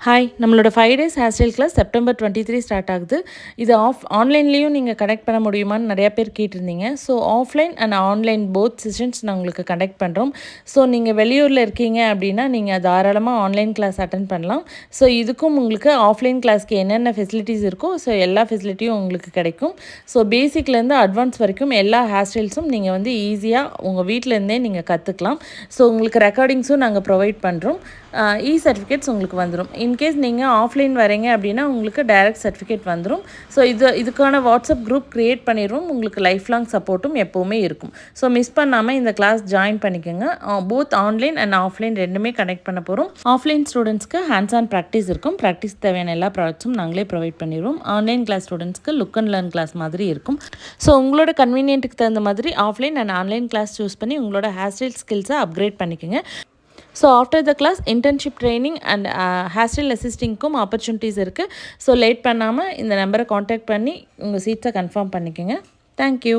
Hi, நம்மளோட 5 days hair style class September 23 start ஆகுது. இது ஆன்லைன்லேயும் நீங்கள் கனெக்ட் பண்ண முடியுமான்னு நிறையா பேர் கேட்டிருந்தீங்க. So offline and online both sessions நான் உங்களுக்கு கண்டக்ட் பண்ணுறோம். ஸோ நீங்கள் வெளியூரில் இருக்கீங்க அப்படின்னா நீங்கள் தாராளமாக ஆன்லைன் கிளாஸ் அட்டன் பண்ணலாம். ஸோ இதுக்கும் உங்களுக்கு ஆஃப்லைன் கிளாஸ்க்கு என்னென்ன ஃபெசிலிட்டிஸ் இருக்கோ ஸோ எல்லா ஃபெசிலிட்டியும் உங்களுக்கு கிடைக்கும். ஸோ பேசிக்லேருந்து அட்வான்ஸ் வரைக்கும் எல்லா ஹேர் ஸ்டைல்ஸும் நீங்கள் வந்து ஈஸியாக உங்கள் வீட்டிலேருந்தே நீங்கள் கற்றுக்கலாம். ஸோ உங்களுக்கு ரெக்கார்டிங்ஸும் நாங்கள் ப்ரொவைட் பண்ணுறோம். சர்டிஃபிகேட்ஸ் உங்களுக்கு வந்துடும். இன்கேஸ் நீங்கள் ஆஃப்லைன் வரீங்க அப்படின்னா உங்களுக்கு டைரக்ட் சர்டிஃபிகேட் வந்துடும். ஸோ இதுக்கான வாட்ஸ்அப் குரூப் க்ரியேட் பண்ணிடுவோம். உங்களுக்கு லைஃப் லாங் சப்போர்ட்டும் எப்போவுமே இருக்கும். ஸோ மிஸ் பண்ணாமல் இந்த கிளாஸ் ஜாயின் பண்ணிக்கோங்க. போத் ஆன்லைன் அண்ட் ஆஃப்லைன் ரெண்டுமே கனெக்ட் பண்ண போகிறோம். ஆஃப்லைன் ஸ்டூடெண்ட்ஸ்க்கு ஹேண்ட்ஸ் ஆன் ப்ராக்டிஸ் இருக்கும். ப்ராக்டிஸ் தேவையான எல்லா ப்ராடக்ட்ஸும் நாங்களே ப்ரொவைட் பண்ணிடுவோம். ஆன்லைன் கிளாஸ் ஸ்டூடெண்ட்ஸ்க்கு லுக் அண்ட் லேர்ன் கிளாஸ் மாதிரி இருக்கும். ஸோ உங்களோட கன்வீனியன்ட்டுக்கு தகுந்த மாதிரி offline and online class choose பண்ணி உங்களோட ஹேர் ஸ்டைல் ஸ்கில்ஸை அப்கிரேட் பண்ணிக்கோங்க. So after the class internship training and hair style அசிஸ்டிங்க்கும் ஆப்பர்ச்சுனிட்டிஸ் இருக்குது. ஸோ லேட் பண்ணாமல் இந்த நம்பரை காண்டாக்ட் பண்ணி உங்கள் சீட்ஸை கன்ஃபார்ம் பண்ணிக்கோங்க. தேங்க்யூ.